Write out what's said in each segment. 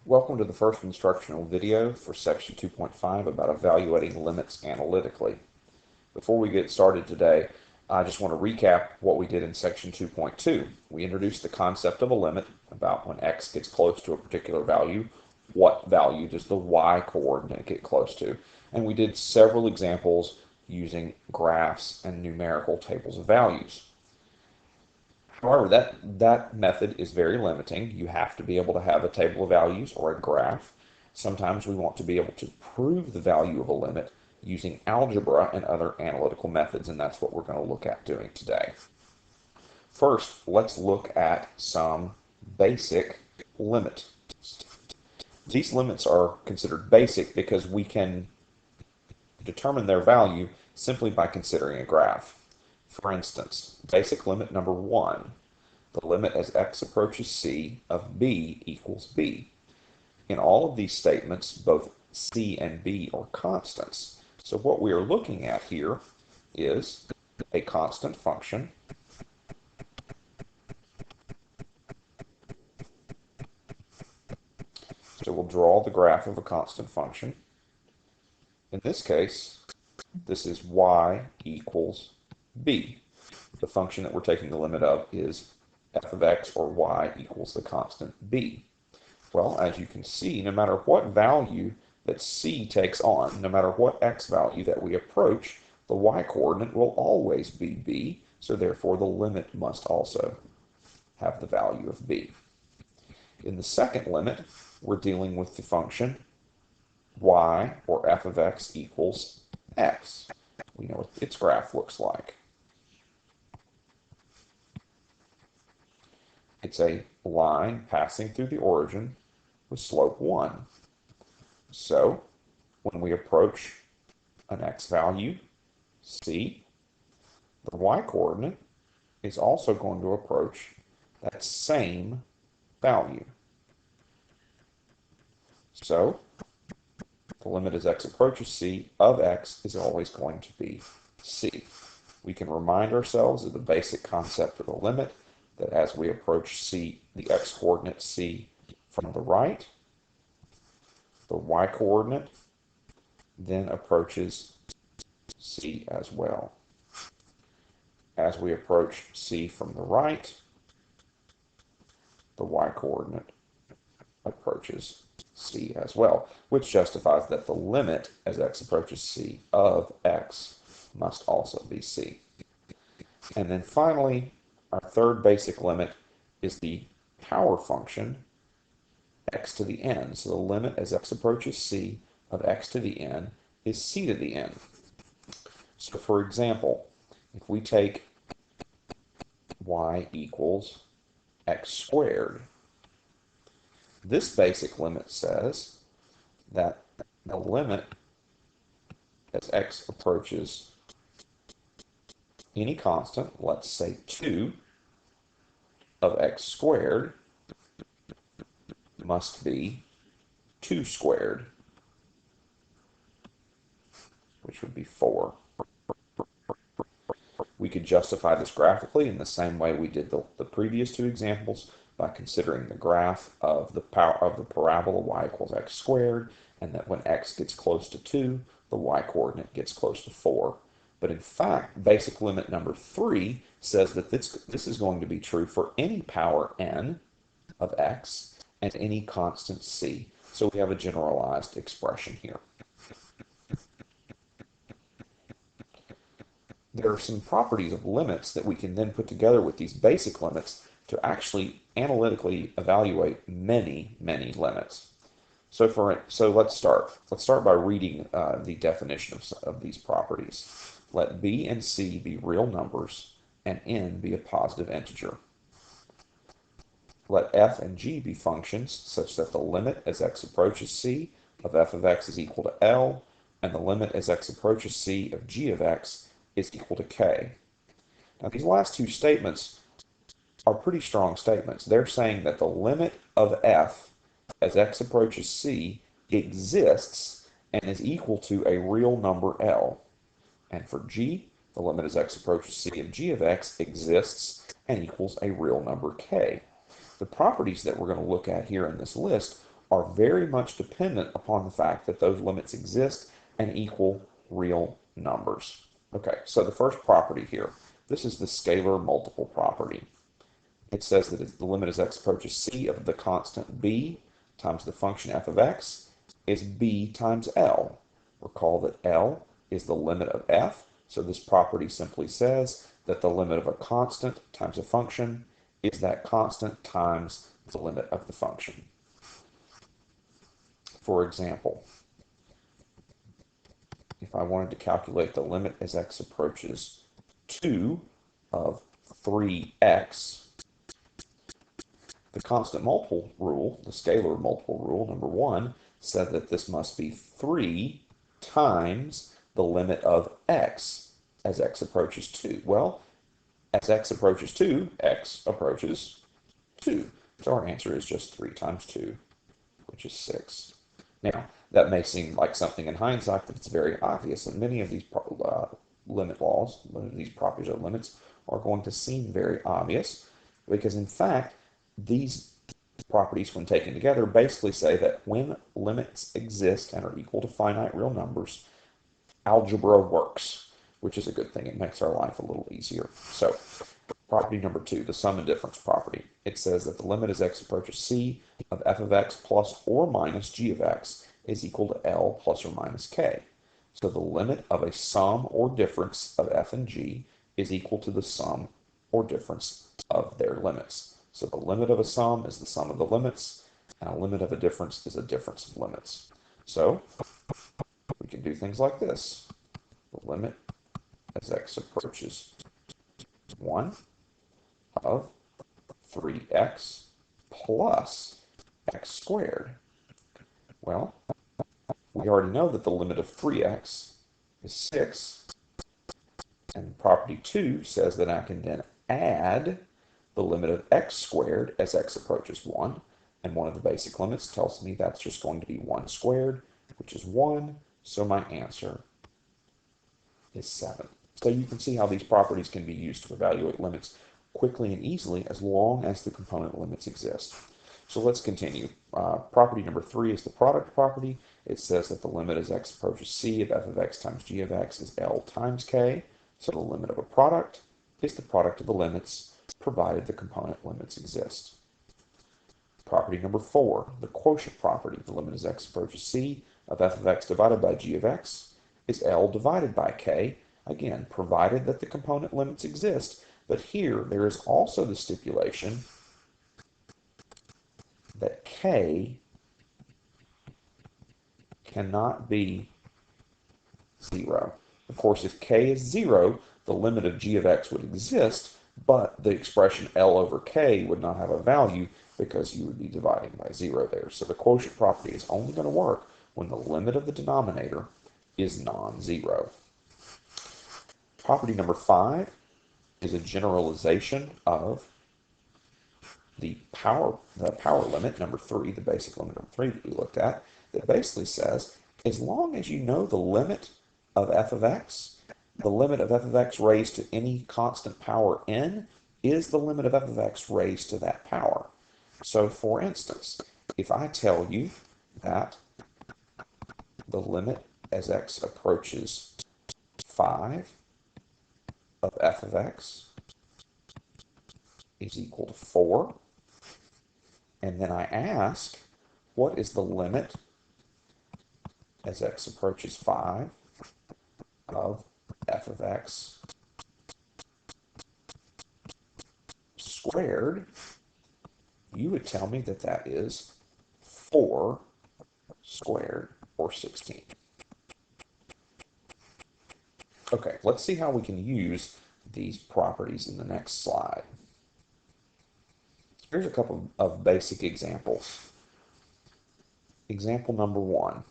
Welcome to the first instructional video for section 2.5 about evaluating limits analytically. Before we get started today, I just want to recap what we did in section 2.2. We introduced the concept of a limit about when x gets close to a particular value, what value does the y coordinate get close to? And we did several examples using graphs and numerical tables of values. However, that method is very limiting. You have to be able to have a table of values or a graph. Sometimes we want to be able to prove the value of a limit using algebra and other analytical methods, and that's what we're going to look at doing today. First, let's look at some basic limits. These limits are considered basic because we can determine their value simply by considering a graph. For instance, basic limit number 1, the limit as x approaches c of b equals b. In all of these statements, both c and b are constants. So what we are looking at here is a constant function So we'll draw the graph of a constant function. In this case, this is y equals b. The function that we're taking the limit of is f of x or y equals the constant b. Well, as you can see, no matter what value that c takes on, no matter what x value that we approach, the y coordinate will always be b, so therefore the limit must also have the value of b. In the second limit, we're dealing with the function y, or f of x, equals x. We know what its graph looks like. It's a line passing through the origin with slope 1. So, when we approach an x value, c, the y-coordinate is also going to approach that same value. So, the limit as x approaches c of x is always going to be c. We can remind ourselves of the basic concept of a limit, that as we approach c, the x-coordinate c from the right, the y-coordinate then approaches c as well. As we approach c from the right, the y-coordinate approaches c as well, which justifies that the limit as x approaches c of x must also be c. And then finally, our third basic limit is the power function x to the n. So the limit as x approaches c of x to the n is c to the n. So for example, if we take y equals x squared, this basic limit says that the limit as x approaches any constant, let's say 2, of x squared must be 2 squared, which would be 4. We could justify this graphically in the same way we did the previous two examples, by considering the graph of the parabola y equals x squared, and that when x gets close to 2, the y-coordinate gets close to 4. But in fact, basic limit number 3 says that this is going to be true for any power n of x and any constant c. So we have a generalized expression here. There are some properties of limits that we can then put together with these basic limits to actually analytically evaluate many, many limits. So let's start. Let's start by reading the definition of these properties. Let b and c be real numbers and n be a positive integer. Let f and g be functions such that the limit as x approaches c of f of x is equal to L, and the limit as x approaches c of g of x is equal to k. Now these last two statements are pretty strong statements. They're saying that the limit of f as x approaches c exists and is equal to a real number L. And for g, the limit as x approaches c of g of x exists and equals a real number k. The properties that we're going to look at here in this list are very much dependent upon the fact that those limits exist and equal real numbers. Okay, so the first property here, this is the scalar multiple property. It says that the limit as x approaches c of the constant b times the function f of x is b times L. Recall that L is the limit of f, so this property simply says that the limit of a constant times a function is that constant times the limit of the function. For example, if I wanted to calculate the limit as x approaches 2 of 3x, the constant multiple rule, the scalar multiple rule, number 1, said that this must be 3 times the limit of x as x approaches 2. Well, as x approaches 2, x approaches 2. So our answer is just 3 times 2, which is 6. Now, that may seem like something in hindsight, but it's very obvious that many of these limit laws, these properties of limits, are going to seem very obvious because, in fact, these properties, when taken together, basically say that when limits exist and are equal to finite real numbers, algebra works, which is a good thing. It makes our life a little easier. So, property number 2, the sum and difference property. It says that the limit as x approaches c of f of x plus or minus g of x is equal to L plus or minus k. So the limit of a sum or difference of f and g is equal to the sum or difference of their limits. So the limit of a sum is the sum of the limits, and a limit of a difference is a difference of limits. So we can do things like this. The limit as x approaches 1 of 3x plus x squared. Well, we already know that the limit of 3x is 6, and property 2 says that I can then add the limit of x squared as x approaches 1, and one of the basic limits tells me that's just going to be 1 squared, which is 1, so my answer is 7. So you can see how these properties can be used to evaluate limits quickly and easily as long as the component limits exist. So let's continue. Property number 3 is the product property. It says that the limit as x approaches c of f of x times g of x is L times k. So the limit of a product is the product of the limits, provided the component limits exist. Property number 4, the quotient property. The limit as x approaches c of f of x divided by g of x is L divided by k, again, provided that the component limits exist. But here, there is also the stipulation that k cannot be 0. Of course, if k is 0, the limit of g of x would exist, but the expression L over k would not have a value because you would be dividing by 0 there. So the quotient property is only going to work when the limit of the denominator is non-zero. Property number 5 is a generalization of the power limit, number 3, the basic limit number 3 that we looked at, that basically says, as long as you know the limit of f of x, the limit of f of x raised to any constant power n is the limit of f of x raised to that power. So, for instance, if I tell you that the limit as x approaches 5 of f of x is equal to 4, and then I ask, what is the limit as x approaches 5 of f of x squared? You would tell me that that is 4 squared, or 16. Okay, let's see how we can use these properties in the next slide. Here's a couple of basic examples. Example number 1.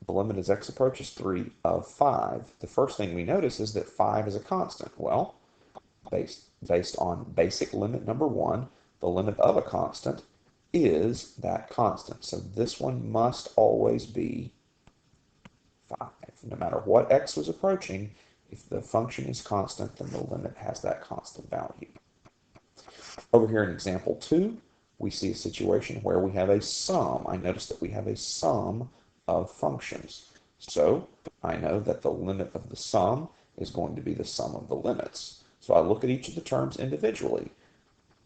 The limit as x approaches 3 of 5. The first thing we notice is that 5 is a constant. Well, based on basic limit number 1, the limit of a constant is that constant. So this one must always be 5. No matter what x was approaching, if the function is constant, then the limit has that constant value. Over here in example 2, we see a situation where we have a sum. I notice that we have a sum of functions. So I know that the limit of the sum is going to be the sum of the limits. So I look at each of the terms individually.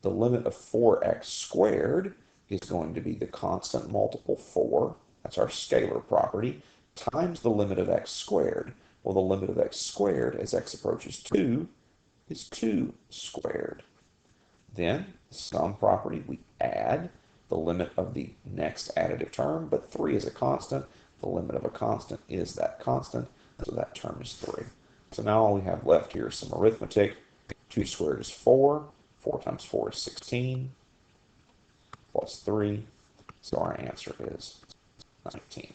The limit of 4x squared is going to be the constant multiple 4, that's our scalar property, times the limit of x squared. Well, the limit of x squared as x approaches 2 is 2 squared. Then, the sum property, we add the limit of the next additive term, but 3 is a constant. The limit of a constant is that constant, so that term is 3. So now all we have left here is some arithmetic. 2 squared is 4. 4 times 4 is 16, plus 3. So our answer is 19.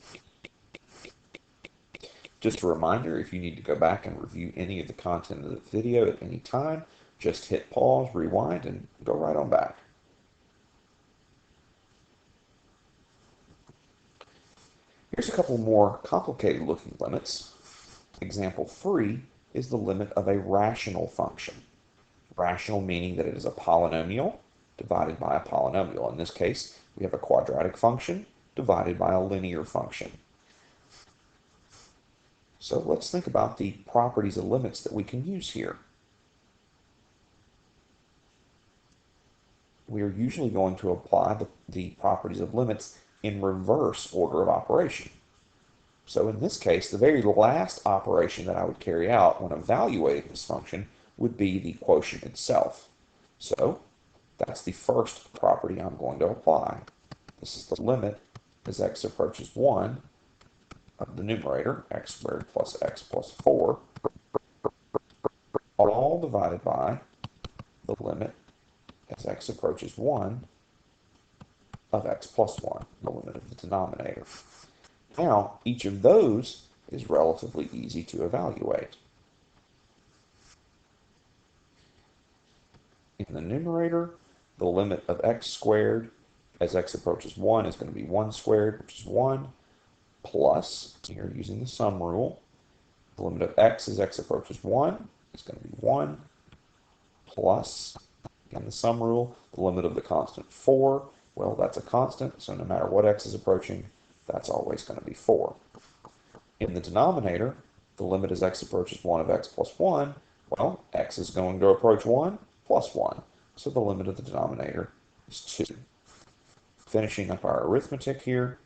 Just a reminder, if you need to go back and review any of the content of the video at any time, just hit pause, rewind, and go right on back. Here's a couple more complicated looking limits. Example 3 is the limit of a rational function. Rational meaning that it is a polynomial divided by a polynomial. In this case, we have a quadratic function divided by a linear function. So let's think about the properties of limits that we can use here. We are usually going to apply the properties of limits in reverse order of operation. So in this case, the very last operation that I would carry out when evaluating this function would be the quotient itself. So that's the first property I'm going to apply. This is the limit as x approaches 1 of the numerator, x squared plus x plus 4, all divided by the limit as x approaches 1 of x plus 1, the limit of the denominator. Now, each of those is relatively easy to evaluate. In the numerator, the limit of x squared as x approaches 1 is going to be 1 squared, which is 1, plus, here using the sum rule, the limit of x as x approaches 1 is going to be 1, plus, again the sum rule, the limit of the constant 4, well, that's a constant, so no matter what x is approaching, that's always going to be 4. In the denominator, the limit as x approaches 1 of x plus 1, well, x is going to approach 1 plus 1, so the limit of the denominator is 2. Finishing up our arithmetic here,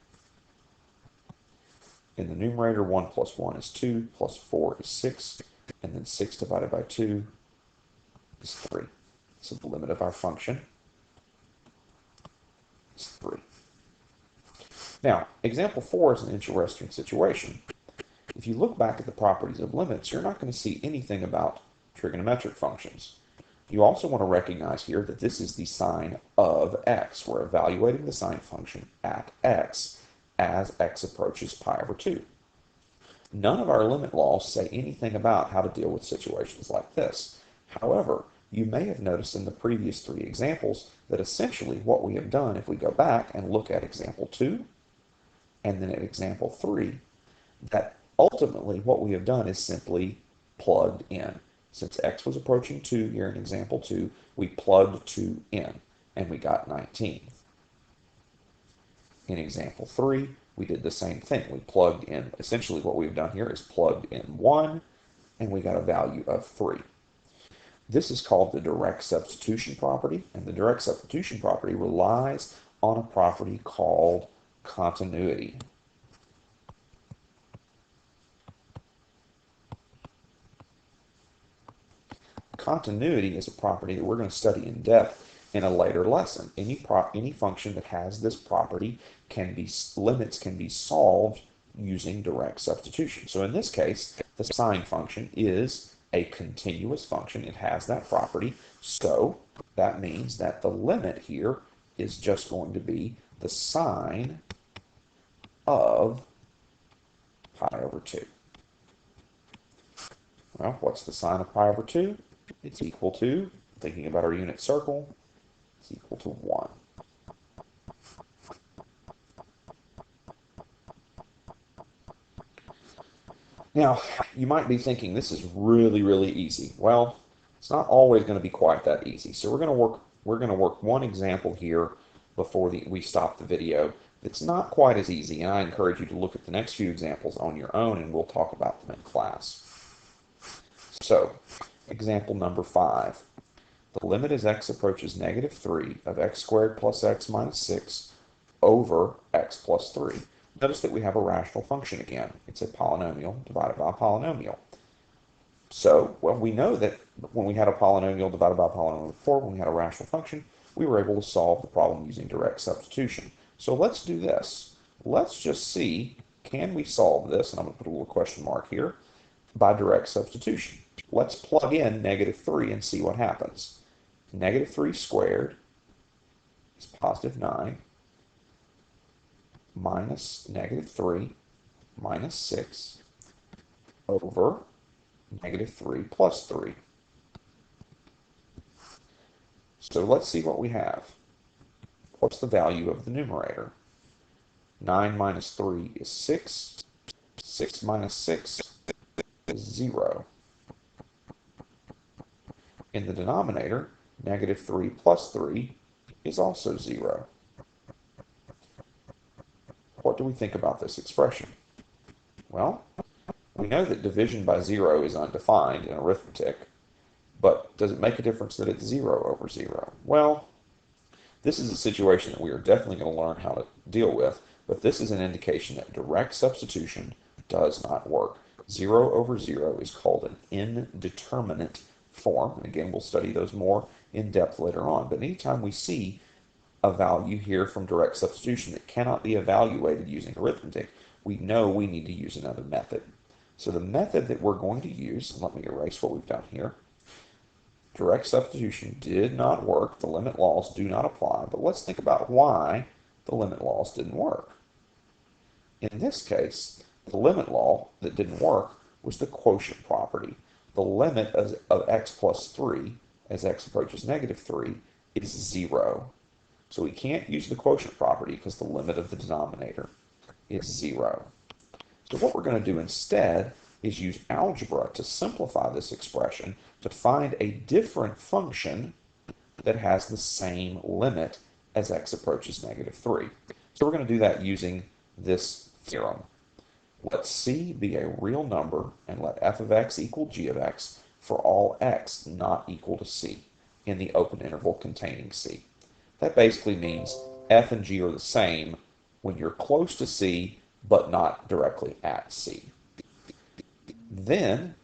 in the numerator, 1 plus 1 is 2, plus 4 is 6, and then 6 divided by 2 is 3. So the limit of our function is 3. Now, example 4 is an interesting situation. If you look back at the properties of limits, you're not going to see anything about trigonometric functions. You also want to recognize here that this is the sign of x. We're evaluating the sine function at x as x approaches pi over 2. None of our limit laws say anything about how to deal with situations like this. However, you may have noticed in the previous 3 examples that essentially what we have done, if we go back and look at example 2 and then at example 3, that ultimately what we have done is simply plugged in. Since x was approaching 2 here in example 2, we plugged 2 in, and we got 19. In example 3, we did the same thing. We plugged in, essentially what we've done here is plugged in 1, and we got a value of 3. This is called the direct substitution property, and the direct substitution property relies on a property called continuity. Continuity is a property that we're going to study in depth in a later lesson. Any function that has this property limits can be solved using direct substitution. So in this case, the sine function is a continuous function. It has that property. So that means that the limit here is just going to be the sine of pi over 2. Well, what's the sine of pi over 2? It's equal to, thinking about our unit circle, it's equal to 1. Now, you might be thinking this is really, really easy. Well, it's not always going to be quite that easy. So we're going to work one example here before we stop the video. It's not quite as easy, and I encourage you to look at the next few examples on your own, and we'll talk about them in class. So, example number 5. The limit as x approaches negative 3 of x squared plus x minus 6 over x plus 3. Notice that we have a rational function again. It's a polynomial divided by a polynomial. So, well, we know that when we had a polynomial divided by a polynomial before, when we had a rational function, we were able to solve the problem using direct substitution. So let's do this. Let's just see, can we solve this, and I'm going to put a little question mark here, by direct substitution. Let's plug in negative 3 and see what happens. Negative 3 squared is positive 9 minus negative 3 minus 6 over negative 3 plus 3. So let's see what we have. What's the value of the numerator? 9 minus 3 is 6. 6 minus 6 is 0. In the denominator, negative 3 plus 3 is also 0. What do we think about this expression? Well, we know that division by 0 is undefined in arithmetic, but does it make a difference that it's 0 over 0? Well, this is a situation that we are definitely going to learn how to deal with, but this is an indication that direct substitution does not work. 0 over 0 is called an indeterminate form, and again, we'll study those more in depth later on, but anytime we see a value here from direct substitution that cannot be evaluated using arithmetic, we know we need to use another method. So the method that we're going to use, let me erase what we've done here. Direct substitution did not work. The limit laws do not apply. But let's think about why the limit laws didn't work. In this case, the limit law that didn't work was the quotient property. The limit of x plus 3 as x approaches negative 3 is 0. So we can't use the quotient property because the limit of the denominator is 0. So what we're going to do instead is use algebra to simplify this expression to find a different function that has the same limit as x approaches negative 3. So we're going to do that using this theorem. Let c be a real number and let f of x equal g of x for all x not equal to c in the open interval containing c. That basically means f and g are the same when you're close to c but not directly at c. Then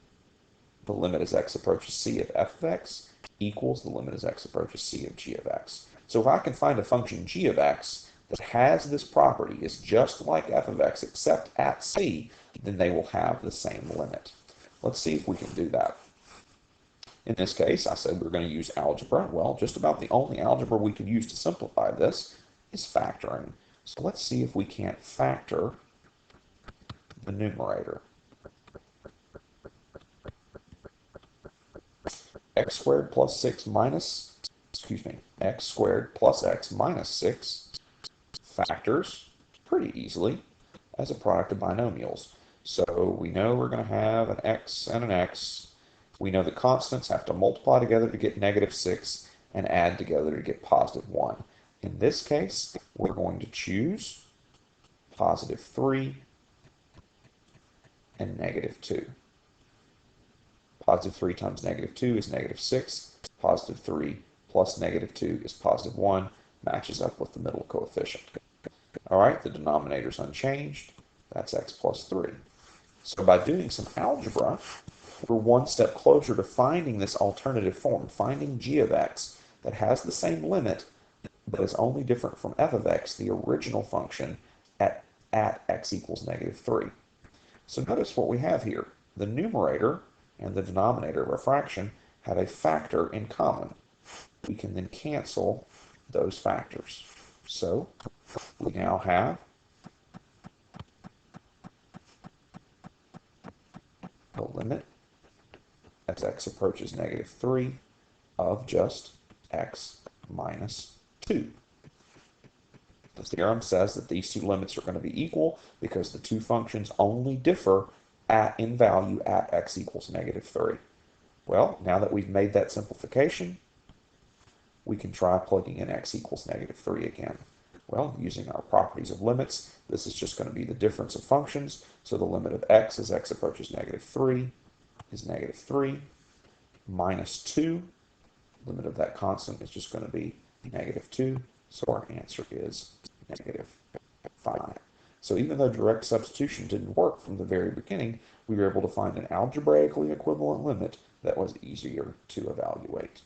the limit as x approaches c of f of x equals the limit as x approaches c of g of x. So if I can find a function g of x that has this property, is just like f of x except at c, then they will have the same limit. Let's see if we can do that. In this case, I said we're going to use algebra. Well, just about the only algebra we could use to simplify this is factoring. So let's see if we can't factor the numerator. X squared plus 6 minus, x squared plus x minus 6 factors pretty easily as a product of binomials. So we know we're going to have an x and an x. We know the constants have to multiply together to get negative 6 and add together to get positive 1. In this case, we're going to choose positive 3 and negative 2. Positive 3 times negative 2 is negative 6. Positive 3 plus negative 2 is positive 1. Matches up with the middle coefficient. All right, the denominator is unchanged. That's x plus 3. So by doing some algebra, we're one step closer to finding this alternative form, finding g of x that has the same limit but is only different from f of x, the original function, at x equals negative 3. So notice what we have here. The numerator and the denominator of our fraction have a factor in common. We can then cancel those factors. So we now have the limit as x approaches negative 3 of just x minus 2. The theorem says that these two limits are going to be equal because the two functions only differ in value at x equals negative 3. Well, now that we've made that simplification, we can try plugging in x equals -3 again. Well, using our properties of limits, this is just going to be the difference of functions. So the limit of x as x approaches -3 is -3 minus 2. Limit of that constant is just going to be -2. So our answer is -5. So even though direct substitution didn't work from the very beginning, we were able to find an algebraically equivalent limit that was easier to evaluate.